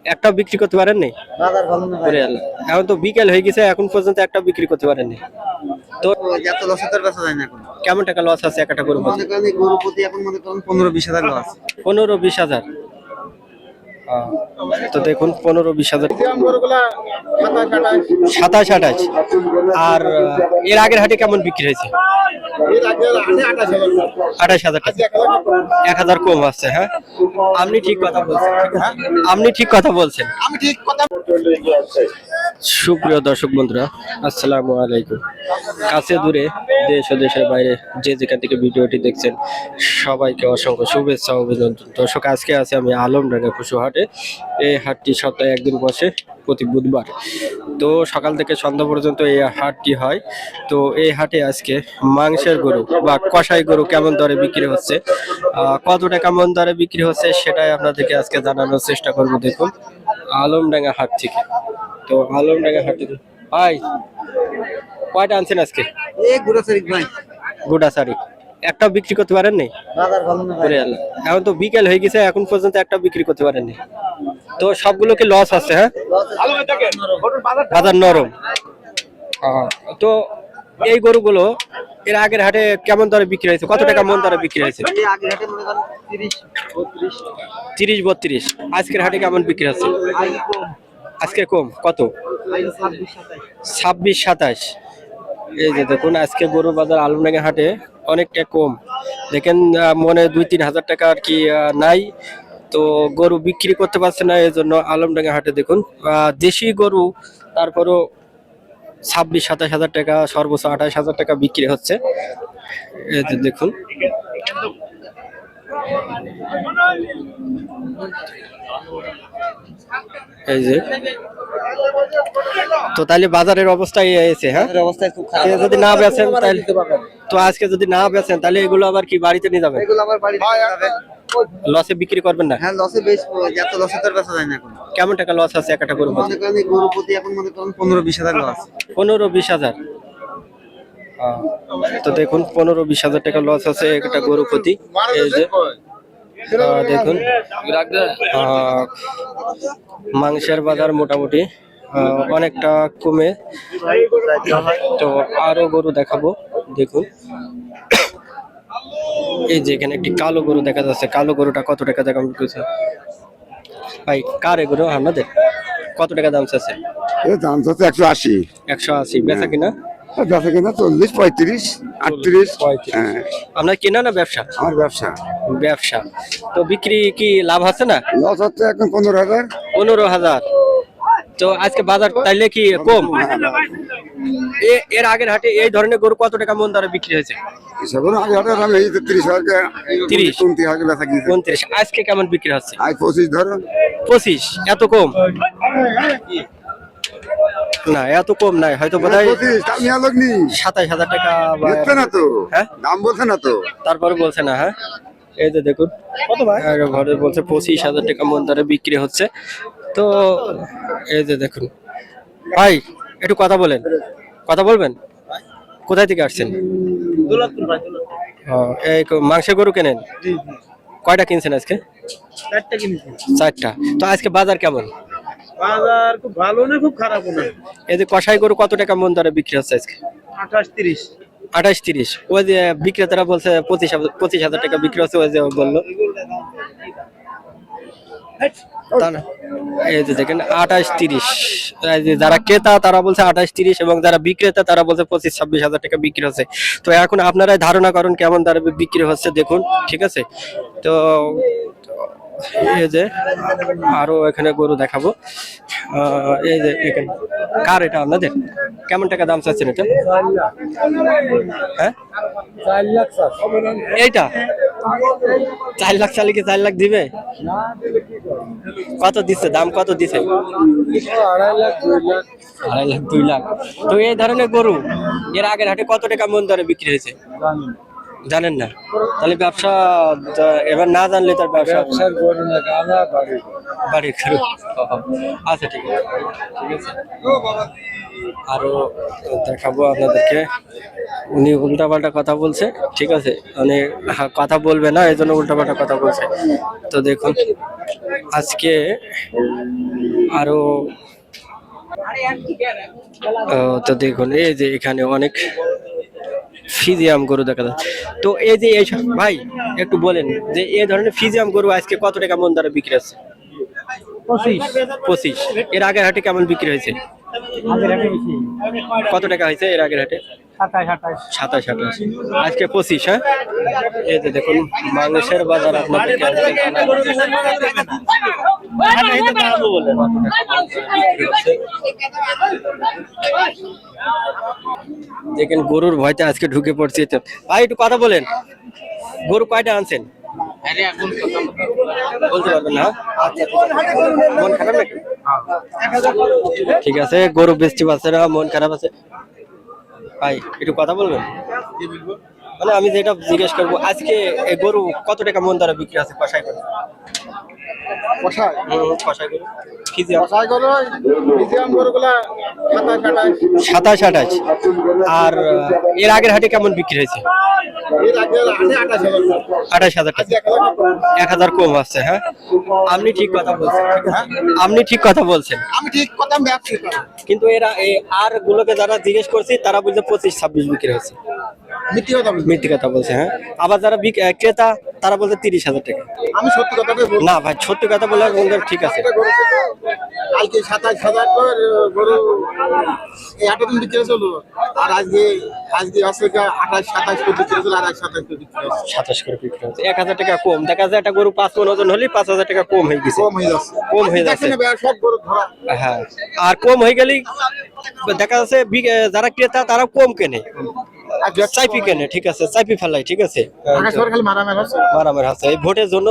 একটা বিক্রি করতে পারেন নাই? বাজার ভালো না ভাই। ওরে আল্লাহ, এখন তো বিকেল হয়ে গেছে, এখন পর্যন্ত একটা বিক্রি করতে পারেন নাই। তো এত লসে তো আর বেচা যায় না এখন। কেমন টাকা লস আছে একটা গরু মনে করেন এই গরু প্রতি এখন মনে করেন 15-20 হাজার লস। 15-20 হাজার? তো দেখুন 15-20 হাজার, 27-28। আর এর আগের হাটে কেমন বিক্রি হয়েছে? 28,000 টাকা, 1,000 কম আছে। হ্যাঁ, আপনি ঠিক কথা বলছেন, আপনি ঠিক কথা বলছেন। আমি ঠিক কথা। সুপ্রিয় দর্শক বন্ধুরা, আসসালামু আলাইকুম। কাছে দূরে, দেশ ও দেশের বাইরে যে যেখান থেকে ভিডিওটি দেখছেন, সবাইকে অসংখ্য শুভেচ্ছা ও অভিনন্দন। দর্শক, আজকে আছে আমি আলমডাঙ্গা পশু হাটে। এই হাটটি সপ্তাহে একদিন বসে, প্রতি বুধবার। তো সকাল থেকে সন্ধ্যা পর্যন্ত এই হাটটি হয়। তো এই হাটে আজকে মাংসের গরু বা কষাই গরু কেমন দরে বিক্রি হচ্ছে, কত টাকা মন দরে বিক্রি হচ্ছে, সেটাই আপনাদেরকে আজকে জানানোর চেষ্টা করব। দেখুন আলমডাঙ্গা হাট থেকে। তো আলমডাঙ্গা হাট থেকে ভাই কয়টা আনছেন আজকে? এই গুড়া শরীফ ভাই। গোটা শাড়ি একটাও বিক্রি করতে পারেন নাই? বাজার ভালো না ভাই। ওরে আল্লাহ, এখন তো বিকেল হয়ে গেছে, এখন পর্যন্ত একটা বিক্রি করতে পারেন নাই। তো সবগুলো কি লস আছে? হ্যাঁ, বাজার নরম। তো এই গরুগুলো এর আগের হাটে কেমন দরে বিক্রি হয়েছে, কত টাকা মন দরে বিক্রি হয়েছে? এই আগের হাটে মনে করেন 30-32। 30-32। আজকের হাটে কেমন বিক্রি হচ্ছে? আজকে কম কত? 26-27। এই যে দেখুন আজকে গরু বাজার আলমডাঙ্গা হাটে অনেকটা কম। দেখেন মনে 2-3 হাজার টাকা আর কি নাই। তো গরু বিক্রি করতে পারছে না, এই জন্য আলমডাঙ্গা হাটে দেখুন দেশি গরু তারপরও 26-27 হাজার টাকা, সর্বোচ্চ 28 হাজার টাকা বিক্রি হচ্ছে। এই যে দেখুন এই যে, তো তাহলে বাজারের অবস্থা এই হয়েছে। হ্যাঁ, বাজারের অবস্থা খুব খারাপ। যদি না বেচেন তাহলে, তো আজকে যদি না বেচেন তাহলে এগুলো আবার কি বাড়িতে নিয়ে যাবেন? এগুলো আবার বাড়িতে যাবে। লসে বিক্রি করবেন না? হ্যাঁ লসে বেশ, এত লসে তো আর বেচা যায় না এখন। কেমন টাকা লস আছে একটা গরু? মনে করেন এই গরু প্রতি এখন মনে করেন 15-20 হাজার লস। 15-20 হাজার। তো দেখুন 15-20 হাজার টাকা লস আছে একটা গরু প্রতি। এই যে দেখুন মাংসের বাজার মোটামুটি অনেকটা কমে। তো আরো গরু দেখাবো, দেখুন এই যে এখানে একটি কালো গরু দেখা যাচ্ছে। কালো গরুটা কত টাকা দাম করছে ভাই? কার এ গরু? আপনাদের? কত টাকা দাম চাচ্ছে? এর দাম হচ্ছে 180। 180। বেচা কিনা? বেচা কিনা 40, 35, 38। 35। হ্যাঁ, আপনার কেনা না ব্যবসা? আমার ব্যবসা। ব্যবসা। তো বিক্রি কি লাভ আছে না? লস হচ্ছে এখন 15,000। 15,000। তো আজকে বাজার তাইলে কি কম? এর আগের হাটে এই ধরনের গরু কত টাকা মন দরে বিক্রি হয়েছে? সেগুলো আগে হাটে দাম এই 30,000, 30, 29,000 বেচা কিনছে। 29। আজকে কেমন বিক্রি হচ্ছে? আজ 25 ধরো। 25। এত কম না, এত কম নাই, হয়তো বোধহয় 25 দাম নিয়ে লোক নি 27,000 টাকা বা দেখছে না তো। হ্যাঁ, দাম বলছে না তো। তারপরে বলছে না। হ্যাঁ, এই যে দেখুন কত ভাই ঘরে বলছে 25,000 টাকা মন দরে বিক্রি হচ্ছে। তো এই যে দেখুন ভাই, একটু কথা বলেন, কথা বলবেন। কোথায় থেকে আসছেন? দৌলতপুর ভাই, এই মাংসের গরু কেনেন? কয়টা কিনছেন আজকে? 4টা কিনেছি। 4টা। তো আজকে বাজার কেমন? বাজার খুব ভালো না খুব খারাপ না। এই যে কষাই গরু কত টাকা মন দরে বিক্রি হচ্ছে আজকে? 28-30। 28-30। ওই যে বিক্রেতারা বলছে 25,000 টাকা বিক্রি হচ্ছে, ওই যে বললো। তা না, এই যে দেখেন 28-30। এই যে যারা ক্রেতা তারা বলছে 28-30 এবং যারা বিক্রেতা তারা বলছে 25-26 হাজার টাকা বিক্রি হচ্ছে। তো এখন আপনারাই ধারণা করেন কেমন দরে বিক্রি হচ্ছে, দেখুন। ঠিক আছে, তো এই যে আরো এখানে গরু দেখাবো। এই যে এখানে কার এটা আপনাদের? কেমন টাকা দাম চাচ্ছেন এটা? হ্যাঁ, 4 লাখ স্যার। এইটা 4 লাখ চালে কি 4 লাখ দিবে? কত দিচ্ছে দাম, কত দিচ্ছে? 2.5 লাখ 2 লাখ। 2.5 লাখ 2 লাখ। তো এই ধরনের গরু এর আগের হাটে কত টাকা মন দরে বিক্রি হয়েছে জানেন না? তাহলে ব্যবসা এবার না জানলে তার ব্যবসা গরু না গানা বাড়ি। বাড়ির গরু। আচ্ছা, ঠিক আছে, ঠিক আছে। আরো দেখাবো আপনাদেরকে উনি উল্টাপাল্টা কথা বলছে, ঠিক আছে, উনি কথা বলবে না, এই জন্য উল্টাপাল্টা কথা বলছে। তো দেখুন আজকে আরো তো দেখুন এই যে এখানে অনেক ফিজিয়াম গরু দেখা যাচ্ছে। তো এই যে এই ভাই একটু বলেন যে এই ধরনের ফিজিয়াম গরু আজকে কত টাকা মন দরে বিক্রি হচ্ছে? 25। এর আগের হাটে কেমন বিক্রি হয়েছে? কত টাকা হয়েছে এর আগের হাটে? 27, 28। আজকে 25। হ্যাঁ, এই যে দেখুন মাংসের বাজার আপনাদেরকে আজকে দেখেন গরুর ভয়তে আজকে ঢুকে পড়ছি। তো ভাই একটু কথা বলেন, গরু কয়টা আনছেন? বলতে পারবেন না? আচ্ছা, মন খারাপ নাকি? ঠিক আছে, গরু বেচতে পারছে না, মন খারাপ আছে। ভাই একটু কথা বলবেন, মানে আমি যেটা জিজ্ঞেস করবো আজকে এই গরু কত টাকা মন দরে বিক্রি আছে কষাই করে? কষায় কষাই করে ফিজিয়াম কষায় করো মিডিয়াম গরুগুলা 27, 27, 28। আর এর আগের হাটে কেমন বিক্রি হয়েছে? এর আগে আছে 28,000 28,000 টাকা, 1,000 কম আসছে। হ্যাঁ, আপনি ঠিক কথা বলছেন, ঠিক আছে? আপনি ঠিক কথা বলছেন, আমি ঠিক কথা ব্যবসা কিন্তু এরা আর গুলোকে যারা জিজ্ঞেস করছি তারা বলছে 25, 26 বিক্রি হচ্ছে। মিথ্যে কথা বলছি মিথ্যে কথা বলছে। হ্যাঁ, আবার যারা ক্রেতা তারা বলছে 30,000 টাকা। আমি সত্যি কথাটাই বলছি না ভাই, সত্যি কথা বলে বলবেন, ঠিক আছে। গরু ছিল, কালকে 27,000 করে গরু এই 8 দিন বিক্রি হলো, আর আজকে আছে 28, 27 করে বিক্রি হলো, আর 27 করে বিক্রি হচ্ছে 27 করে বিক্রি হচ্ছে, 1,000 টাকা কম। দেখা যায় একটা গরু 5 মণ ওজন হলে 5,000 টাকা কম হয়ে গেছে। কম হয়ে যাচ্ছে কম হয়ে যাচ্ছে। দেখছেন না, সব গরু ধরা হ্যাঁ, আর কম হয়ে গেলেই দেখা যাচ্ছে যারা ক্রেতা তারা কম কেনে, আর ব্যবসা চাইপি কেনে, ঠিক আছে, চাইপি ফেলাই, ঠিক আছে, ঢাকা শহর খালি মারামারি হচ্ছে মারামারি হচ্ছে এই ভোটের জন্য।